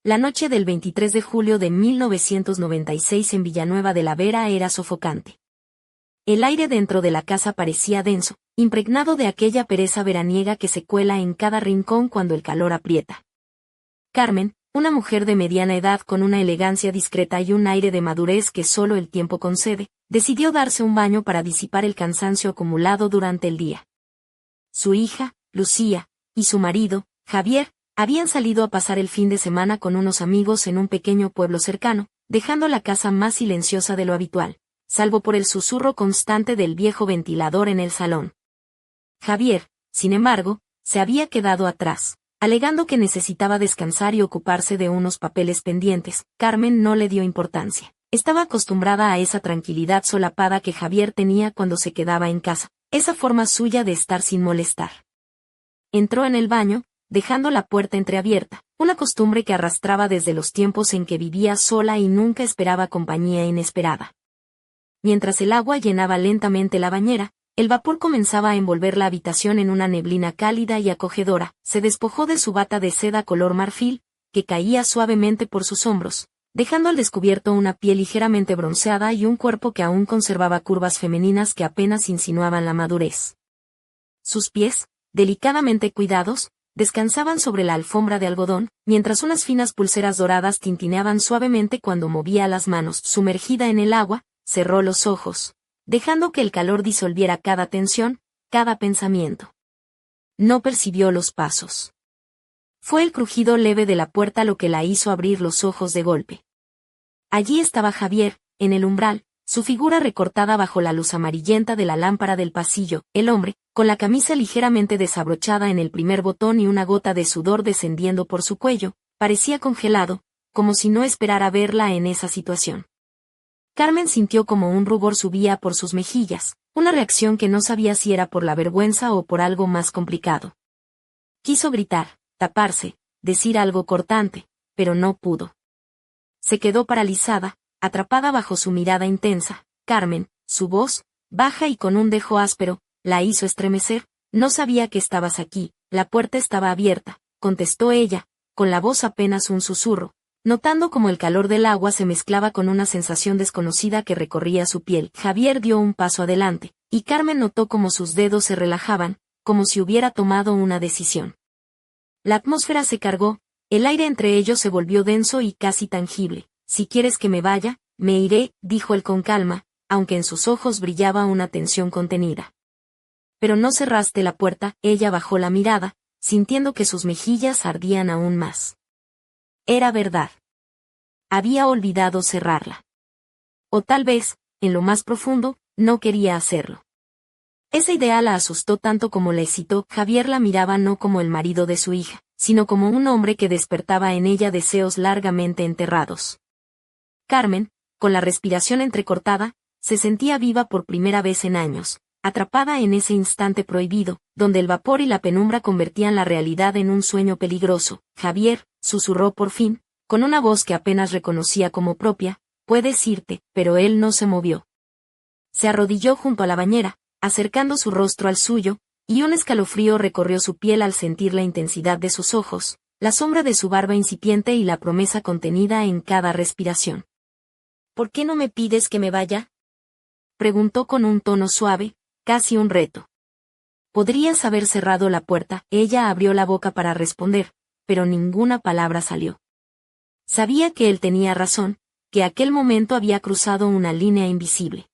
La noche del 23 de julio de 1996 en Villanueva de la Vera era sofocante. El aire dentro de la casa parecía denso, impregnado de aquella pereza veraniega que se cuela en cada rincón cuando el calor aprieta. Carmen, una mujer de mediana edad con una elegancia discreta y un aire de madurez que solo el tiempo concede, decidió darse un baño para disipar el cansancio acumulado durante el día. Su hija, Lucía, y su marido, Javier, habían salido a pasar el fin de semana con unos amigos en un pequeño pueblo cercano, dejando la casa más silenciosa de lo habitual, salvo por el susurro constante del viejo ventilador en el salón. Javier, sin embargo, se había quedado atrás, alegando que necesitaba descansar y ocuparse de unos papeles pendientes. Carmen no le dio importancia. Estaba acostumbrada a esa tranquilidad solapada que Javier tenía cuando se quedaba en casa, esa forma suya de estar sin molestar. Entró en el baño, dejando la puerta entreabierta, una costumbre que arrastraba desde los tiempos en que vivía sola y nunca esperaba compañía inesperada. Mientras el agua llenaba lentamente la bañera, el vapor comenzaba a envolver la habitación en una neblina cálida y acogedora. Se despojó de su bata de seda color marfil, que caía suavemente por sus hombros, dejando al descubierto una piel ligeramente bronceada y un cuerpo que aún conservaba curvas femeninas que apenas insinuaban la madurez. Sus pies, delicadamente cuidados, descansaban sobre la alfombra de algodón, mientras unas finas pulseras doradas tintineaban suavemente cuando movía las manos. Sumergida en el agua, cerró los ojos, dejando que el calor disolviera cada tensión, cada pensamiento. No percibió los pasos. Fue el crujido leve de la puerta lo que la hizo abrir los ojos de golpe. Allí estaba Javier, en el umbral, su figura recortada bajo la luz amarillenta de la lámpara del pasillo. El hombre, con la camisa ligeramente desabrochada en el primer botón y una gota de sudor descendiendo por su cuello, parecía congelado, como si no esperara verla en esa situación. Carmen sintió como un rubor subía por sus mejillas, una reacción que no sabía si era por la vergüenza o por algo más complicado. Quiso gritar, taparse, decir algo cortante, pero no pudo. Se quedó paralizada, atrapada bajo su mirada intensa. Carmen, su voz, baja y con un dejo áspero, la hizo estremecer. No sabía que estabas aquí, la puerta estaba abierta, contestó ella, con la voz apenas un susurro, notando como el calor del agua se mezclaba con una sensación desconocida que recorría su piel. Javier dio un paso adelante, y Carmen notó como sus dedos se relajaban, como si hubiera tomado una decisión. La atmósfera se cargó, el aire entre ellos se volvió denso y casi tangible. Si quieres que me vaya, me iré, dijo él con calma, aunque en sus ojos brillaba una tensión contenida. Pero no cerraste la puerta. Ella bajó la mirada, sintiendo que sus mejillas ardían aún más. Era verdad. Había olvidado cerrarla. O tal vez, en lo más profundo, no quería hacerlo. Esa idea la asustó tanto como la excitó. Javier la miraba no como el marido de su hija, sino como un hombre que despertaba en ella deseos largamente enterrados. Carmen, con la respiración entrecortada, se sentía viva por primera vez en años, atrapada en ese instante prohibido, donde el vapor y la penumbra convertían la realidad en un sueño peligroso. Javier, susurró por fin, con una voz que apenas reconocía como propia, puedes irte, pero él no se movió. Se arrodilló junto a la bañera, acercando su rostro al suyo, y un escalofrío recorrió su piel al sentir la intensidad de sus ojos, la sombra de su barba incipiente y la promesa contenida en cada respiración. ¿Por qué no me pides que me vaya?, preguntó con un tono suave, casi un reto. Podrías haber cerrado la puerta. Ella abrió la boca para responder, pero ninguna palabra salió. Sabía que él tenía razón, que aquel momento había cruzado una línea invisible.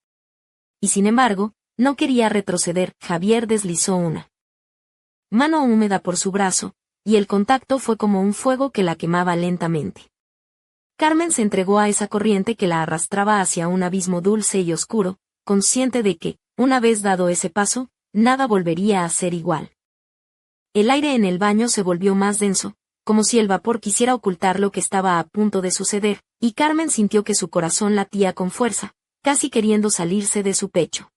Y sin embargo, no quería retroceder. Javier deslizó una mano húmeda por su brazo, y el contacto fue como un fuego que la quemaba lentamente. Carmen se entregó a esa corriente que la arrastraba hacia un abismo dulce y oscuro, consciente de que, una vez dado ese paso, nada volvería a ser igual. El aire en el baño se volvió más denso, como si el vapor quisiera ocultar lo que estaba a punto de suceder, y Carmen sintió que su corazón latía con fuerza, casi queriendo salirse de su pecho.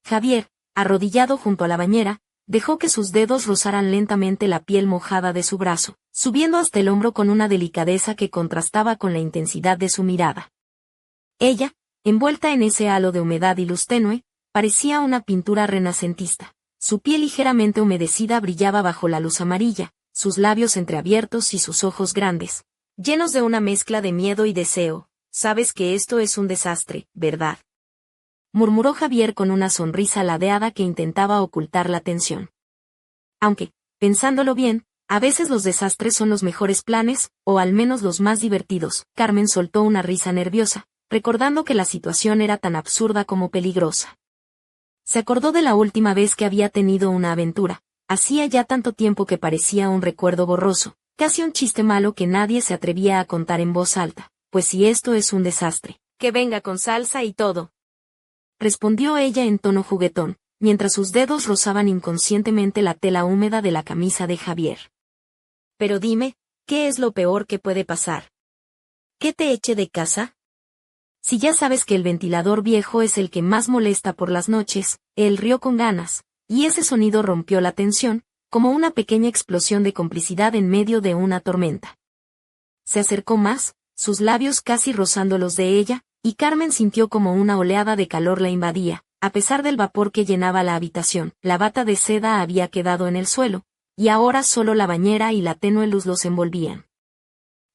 Javier, arrodillado junto a la bañera, dejó que sus dedos rozaran lentamente la piel mojada de su brazo, subiendo hasta el hombro con una delicadeza que contrastaba con la intensidad de su mirada. Ella, envuelta en ese halo de humedad y luz tenue, parecía una pintura renacentista. Su piel ligeramente humedecida brillaba bajo la luz amarilla, sus labios entreabiertos y sus ojos grandes, llenos de una mezcla de miedo y deseo. Sabes que esto es un desastre, ¿verdad? Murmuró Javier con una sonrisa ladeada que intentaba ocultar la tensión. Aunque, pensándolo bien, a veces los desastres son los mejores planes, o al menos los más divertidos. Carmen soltó una risa nerviosa, recordando que la situación era tan absurda como peligrosa. Se acordó de la última vez que había tenido una aventura. Hacía ya tanto tiempo que parecía un recuerdo borroso, casi un chiste malo que nadie se atrevía a contar en voz alta. Pues si esto es un desastre, que venga con salsa y todo. Respondió ella en tono juguetón, mientras sus dedos rozaban inconscientemente la tela húmeda de la camisa de Javier. Pero dime, ¿qué es lo peor que puede pasar? ¿Que te eche de casa? Si ya sabes que el ventilador viejo es el que más molesta por las noches, él rió con ganas, y ese sonido rompió la tensión, como una pequeña explosión de complicidad en medio de una tormenta. Se acercó más, sus labios casi rozando los de ella, y Carmen sintió como una oleada de calor la invadía. A pesar del vapor que llenaba la habitación, la bata de seda había quedado en el suelo, y ahora solo la bañera y la tenue luz los envolvían.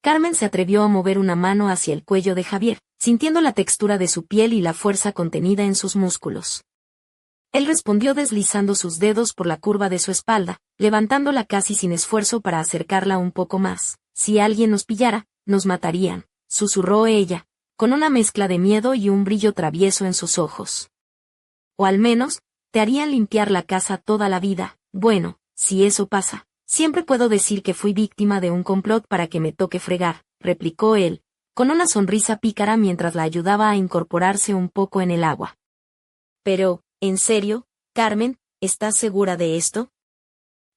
Carmen se atrevió a mover una mano hacia el cuello de Javier, sintiendo la textura de su piel y la fuerza contenida en sus músculos. Él respondió deslizando sus dedos por la curva de su espalda, levantándola casi sin esfuerzo para acercarla un poco más. Si alguien nos pillara, nos matarían, susurró ella, con una mezcla de miedo y un brillo travieso en sus ojos. O al menos, te harían limpiar la casa toda la vida. Bueno, si eso pasa, siempre puedo decir que fui víctima de un complot para que me toque fregar, replicó él, con una sonrisa pícara mientras la ayudaba a incorporarse un poco en el agua. Pero, ¿en serio, Carmen, estás segura de esto?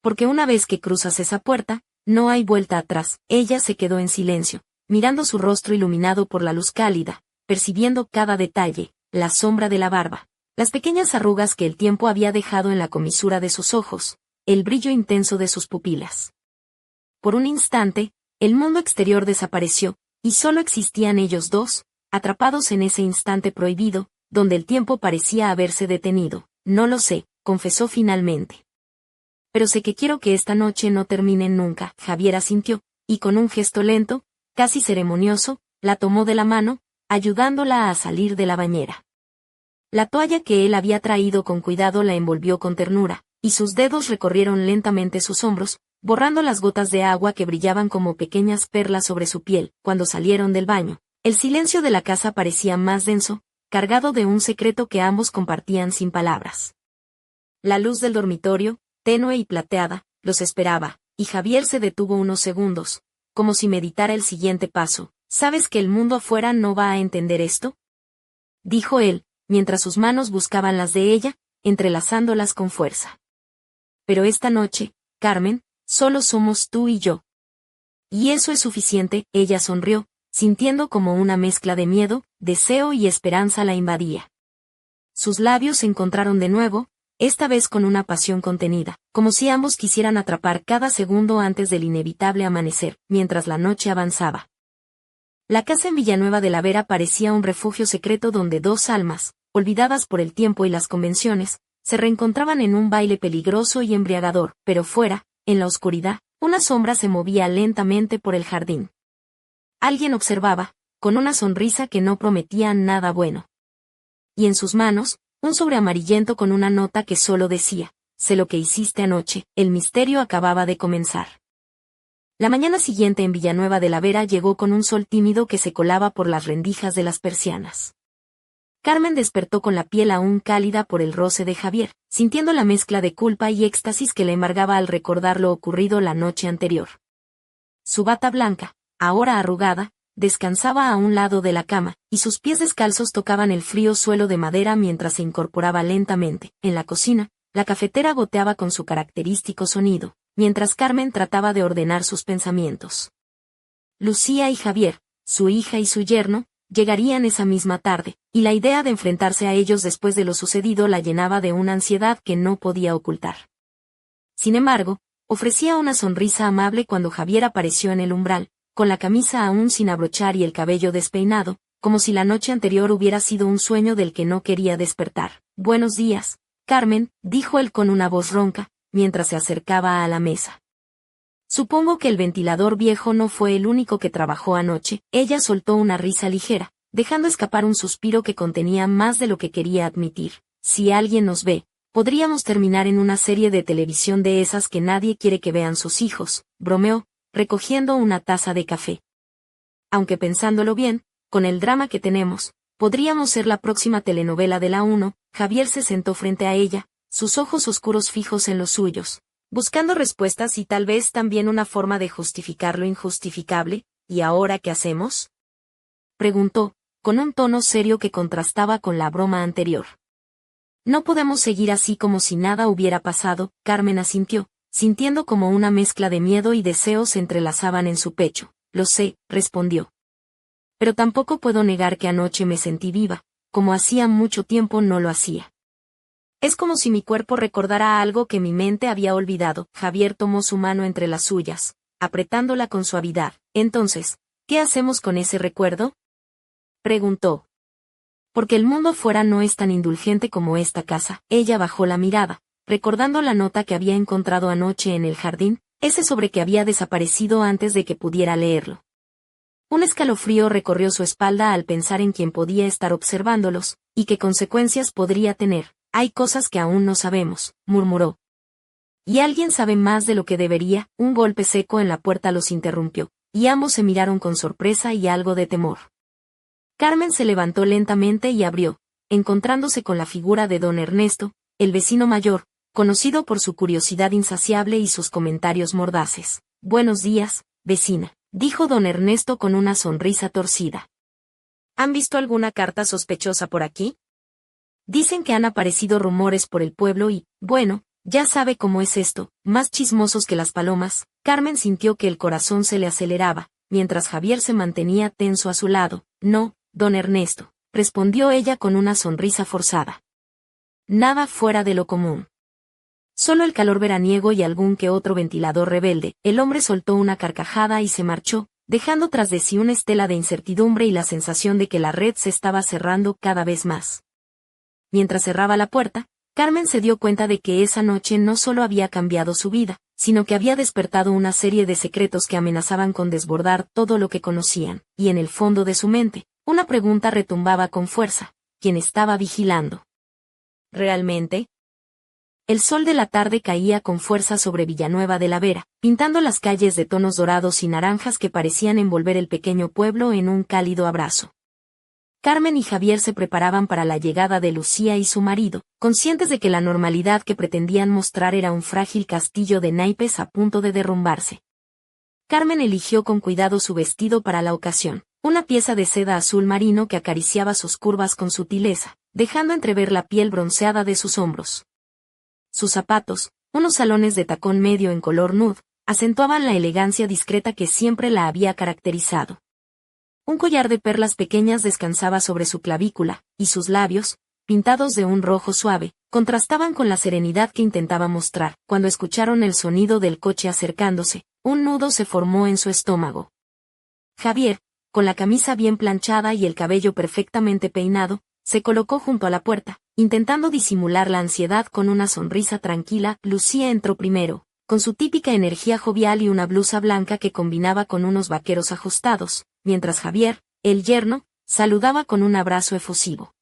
Porque una vez que cruzas esa puerta, no hay vuelta atrás. Ella se quedó en silencio, mirando su rostro iluminado por la luz cálida, percibiendo cada detalle, la sombra de la barba, las pequeñas arrugas que el tiempo había dejado en la comisura de sus ojos, el brillo intenso de sus pupilas. Por un instante, el mundo exterior desapareció, y solo existían ellos dos, atrapados en ese instante prohibido, donde el tiempo parecía haberse detenido. No lo sé, confesó finalmente. Pero sé que quiero que esta noche no termine nunca. Javier asintió, y con un gesto lento, casi ceremonioso, la tomó de la mano, ayudándola a salir de la bañera. La toalla que él había traído con cuidado la envolvió con ternura, y sus dedos recorrieron lentamente sus hombros, borrando las gotas de agua que brillaban como pequeñas perlas sobre su piel. Cuando salieron del baño, el silencio de la casa parecía más denso, cargado de un secreto que ambos compartían sin palabras. La luz del dormitorio, tenue y plateada, los esperaba, y Javier se detuvo unos segundos, como si meditara el siguiente paso. ¿Sabes que el mundo afuera no va a entender esto?, dijo él, mientras sus manos buscaban las de ella, entrelazándolas con fuerza. Pero esta noche, Carmen, solo somos tú y yo. Y eso es suficiente. Ella sonrió, sintiendo como una mezcla de miedo, deseo y esperanza la invadía. Sus labios se encontraron de nuevo, esta vez con una pasión contenida, como si ambos quisieran atrapar cada segundo antes del inevitable amanecer, mientras la noche avanzaba. La casa en Villanueva de la Vera parecía un refugio secreto donde dos almas, olvidadas por el tiempo y las convenciones, se reencontraban en un baile peligroso y embriagador. Pero fuera, en la oscuridad, una sombra se movía lentamente por el jardín. Alguien observaba, con una sonrisa que no prometía nada bueno. Y en sus manos, un sobre amarillento con una nota que solo decía: sé lo que hiciste anoche. El misterio acababa de comenzar. La mañana siguiente en Villanueva de la Vera llegó con un sol tímido que se colaba por las rendijas de las persianas. Carmen despertó con la piel aún cálida por el roce de Javier, sintiendo la mezcla de culpa y éxtasis que le embargaba al recordar lo ocurrido la noche anterior. Su bata blanca, ahora arrugada, descansaba a un lado de la cama, y sus pies descalzos tocaban el frío suelo de madera mientras se incorporaba lentamente. En la cocina, la cafetera goteaba con su característico sonido, mientras Carmen trataba de ordenar sus pensamientos. Lucía y Javier, su hija y su yerno, llegarían esa misma tarde, y la idea de enfrentarse a ellos después de lo sucedido la llenaba de una ansiedad que no podía ocultar. Sin embargo, ofrecía una sonrisa amable cuando Javier apareció en el umbral, con la camisa aún sin abrochar y el cabello despeinado, como si la noche anterior hubiera sido un sueño del que no quería despertar. «Buenos días, Carmen», dijo él con una voz ronca, mientras se acercaba a la mesa. Supongo que el ventilador viejo no fue el único que trabajó anoche. Ella soltó una risa ligera, dejando escapar un suspiro que contenía más de lo que quería admitir. Si alguien nos ve, podríamos terminar en una serie de televisión de esas que nadie quiere que vean sus hijos, bromeó, recogiendo una taza de café. Aunque pensándolo bien, con el drama que tenemos, podríamos ser la próxima telenovela de la 1. Javier se sentó frente a ella, sus ojos oscuros fijos en los suyos, buscando respuestas y tal vez también una forma de justificar lo injustificable. ¿Y ahora qué hacemos?, preguntó, con un tono serio que contrastaba con la broma anterior. No podemos seguir así como si nada hubiera pasado. Carmen asintió, sintiendo como una mezcla de miedo y deseos se entrelazaban en su pecho. Lo sé, respondió. Pero tampoco puedo negar que anoche me sentí viva, como hacía mucho tiempo no lo hacía. Es como si mi cuerpo recordara algo que mi mente había olvidado. Javier tomó su mano entre las suyas, apretándola con suavidad. Entonces, ¿qué hacemos con ese recuerdo?, preguntó. Porque el mundo fuera no es tan indulgente como esta casa. Ella bajó la mirada, recordando la nota que había encontrado anoche en el jardín, ese sobre que había desaparecido antes de que pudiera leerlo. Un escalofrío recorrió su espalda al pensar en quién podía estar observándolos, y qué consecuencias podría tener. Hay cosas que aún no sabemos, murmuró. Y alguien sabe más de lo que debería. Un golpe seco en la puerta los interrumpió, y ambos se miraron con sorpresa y algo de temor. Carmen se levantó lentamente y abrió, encontrándose con la figura de don Ernesto, el vecino mayor, conocido por su curiosidad insaciable y sus comentarios mordaces. Buenos días, vecina, dijo don Ernesto con una sonrisa torcida. ¿Han visto alguna carta sospechosa por aquí? Dicen que han aparecido rumores por el pueblo y, bueno, ya sabe cómo es esto, más chismosos que las palomas. Carmen sintió que el corazón se le aceleraba, mientras Javier se mantenía tenso a su lado. No, don Ernesto, respondió ella con una sonrisa forzada. Nada fuera de lo común. Solo el calor veraniego y algún que otro ventilador rebelde. El hombre soltó una carcajada y se marchó, dejando tras de sí una estela de incertidumbre y la sensación de que la red se estaba cerrando cada vez más. Mientras cerraba la puerta, Carmen se dio cuenta de que esa noche no solo había cambiado su vida, sino que había despertado una serie de secretos que amenazaban con desbordar todo lo que conocían, y en el fondo de su mente, una pregunta retumbaba con fuerza: ¿quién estaba vigilando? ¿Realmente? El sol de la tarde caía con fuerza sobre Villanueva de la Vera, pintando las calles de tonos dorados y naranjas que parecían envolver el pequeño pueblo en un cálido abrazo. Carmen y Javier se preparaban para la llegada de Lucía y su marido, conscientes de que la normalidad que pretendían mostrar era un frágil castillo de naipes a punto de derrumbarse. Carmen eligió con cuidado su vestido para la ocasión, una pieza de seda azul marino que acariciaba sus curvas con sutileza, dejando entrever la piel bronceada de sus hombros. Sus zapatos, unos salones de tacón medio en color nude, acentuaban la elegancia discreta que siempre la había caracterizado. Un collar de perlas pequeñas descansaba sobre su clavícula, y sus labios, pintados de un rojo suave, contrastaban con la serenidad que intentaba mostrar. Cuando escucharon el sonido del coche acercándose, un nudo se formó en su estómago. Javier, con la camisa bien planchada y el cabello perfectamente peinado, se colocó junto a la puerta, intentando disimular la ansiedad con una sonrisa tranquila. Lucía entró primero, con su típica energía jovial y una blusa blanca que combinaba con unos vaqueros ajustados, mientras Javier, el yerno, saludaba con un abrazo efusivo.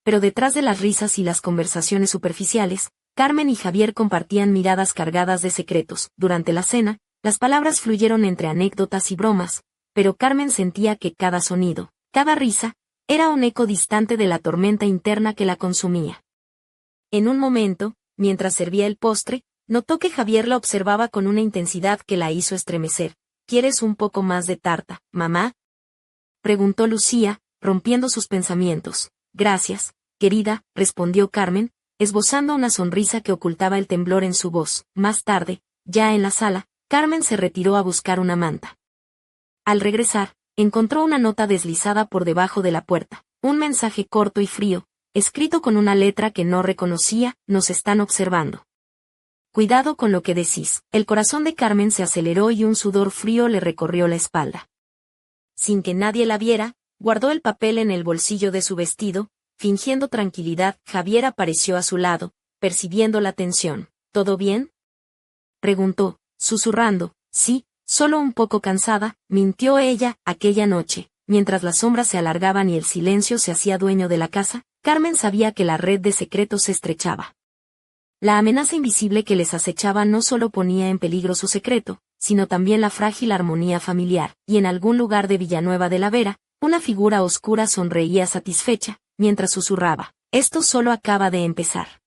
Pero detrás de las risas y las conversaciones superficiales, Carmen y Javier compartían miradas cargadas de secretos. Durante la cena, las palabras fluyeron entre anécdotas y bromas, pero Carmen sentía que cada sonido, cada risa, era un eco distante de la tormenta interna que la consumía. En un momento, mientras servía el postre, notó que Javier la observaba con una intensidad que la hizo estremecer. ¿Quieres un poco más de tarta, mamá?, preguntó Lucía, rompiendo sus pensamientos. Gracias, querida, respondió Carmen, esbozando una sonrisa que ocultaba el temblor en su voz. Más tarde, ya en la sala, Carmen se retiró a buscar una manta. Al regresar, encontró una nota deslizada por debajo de la puerta, un mensaje corto y frío, escrito con una letra que no reconocía: nos están observando. Cuidado con lo que decís. El corazón de Carmen se aceleró y un sudor frío le recorrió la espalda. Sin que nadie la viera, guardó el papel en el bolsillo de su vestido, fingiendo tranquilidad. Javier apareció a su lado, percibiendo la tensión. ¿Todo bien?, preguntó, susurrando, Sí, solo un poco cansada, mintió ella, aquella noche, mientras las sombras se alargaban y el silencio se hacía dueño de la casa. Carmen sabía que la red de secretos se estrechaba. La amenaza invisible que les acechaba no solo ponía en peligro su secreto, sino también la frágil armonía familiar, y en algún lugar de Villanueva de la Vera, una figura oscura sonreía satisfecha, mientras susurraba: «Esto solo acaba de empezar».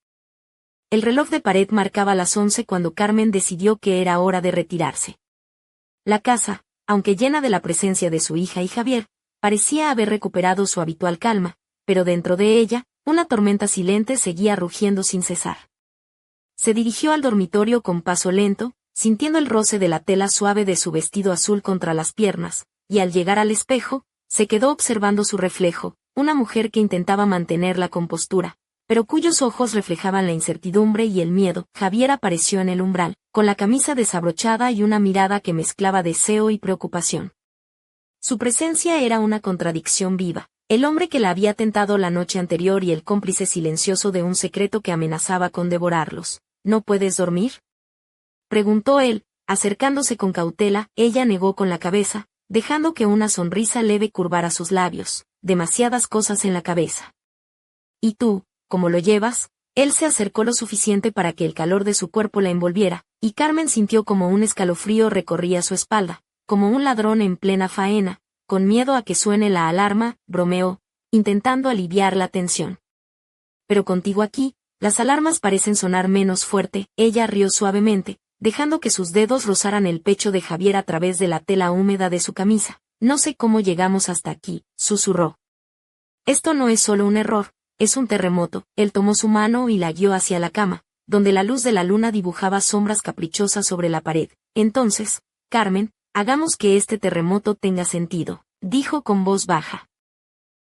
El reloj de pared marcaba las 11 cuando Carmen decidió que era hora de retirarse. La casa, aunque llena de la presencia de su hija y Javier, parecía haber recuperado su habitual calma, pero dentro de ella, una tormenta silente seguía rugiendo sin cesar. Se dirigió al dormitorio con paso lento, sintiendo el roce de la tela suave de su vestido azul contra las piernas, y al llegar al espejo, se quedó observando su reflejo, una mujer que intentaba mantener la compostura, pero cuyos ojos reflejaban la incertidumbre y el miedo. Javier apareció en el umbral, con la camisa desabrochada y una mirada que mezclaba deseo y preocupación. Su presencia era una contradicción viva, el hombre que la había tentado la noche anterior y el cómplice silencioso de un secreto que amenazaba con devorarlos. ¿No puedes dormir?, preguntó él, acercándose con cautela. Ella negó con la cabeza, dejando que una sonrisa leve curvara sus labios. Demasiadas cosas en la cabeza. ¿Y tú, cómo lo llevas? Él se acercó lo suficiente para que el calor de su cuerpo la envolviera, y Carmen sintió como un escalofrío recorría su espalda, como un ladrón en plena faena, con miedo a que suene la alarma, bromeó, intentando aliviar la tensión. Pero contigo aquí, las alarmas parecen sonar menos fuerte. Ella rió suavemente, dejando que sus dedos rozaran el pecho de Javier a través de la tela húmeda de su camisa. No sé cómo llegamos hasta aquí, susurró. Esto no es solo un error, es un terremoto. Él tomó su mano y la guió hacia la cama, donde la luz de la luna dibujaba sombras caprichosas sobre la pared. Entonces, Carmen, hagamos que este terremoto tenga sentido, dijo con voz baja.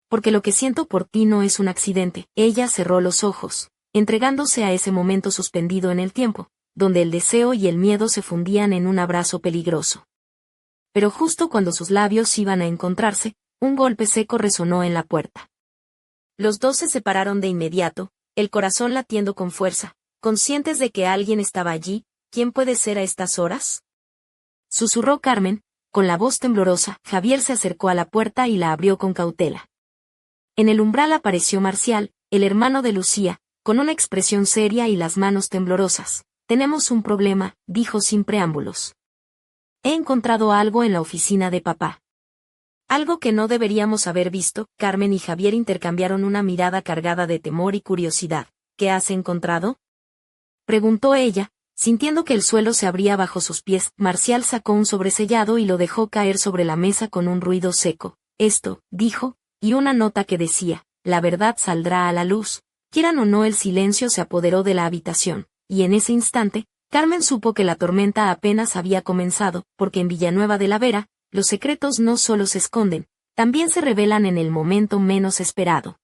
Porque lo que siento por ti no es un accidente. Ella cerró los ojos, entregándose a ese momento suspendido en el tiempo, donde el deseo y el miedo se fundían en un abrazo peligroso. Pero justo cuando sus labios iban a encontrarse, un golpe seco resonó en la puerta. Los dos se separaron de inmediato, el corazón latiendo con fuerza, conscientes de que alguien estaba allí. ¿Quién puede ser a estas horas?, susurró Carmen, con la voz temblorosa. Javier se acercó a la puerta y la abrió con cautela. En el umbral apareció Marcial, el hermano de Lucía, con una expresión seria y las manos temblorosas. Tenemos un problema, dijo sin preámbulos. He encontrado algo en la oficina de papá. Algo que no deberíamos haber visto. Carmen y Javier intercambiaron una mirada cargada de temor y curiosidad. ¿Qué has encontrado?, preguntó ella, sintiendo que el suelo se abría bajo sus pies. Marcial sacó un sobresellado y lo dejó caer sobre la mesa con un ruido seco. Esto, dijo, y una nota que decía: la verdad saldrá a la luz. Quieran o no, el silencio se apoderó de la habitación, y en ese instante, Carmen supo que la tormenta apenas había comenzado, porque en Villanueva de la Vera, los secretos no solo se esconden, también se revelan en el momento menos esperado.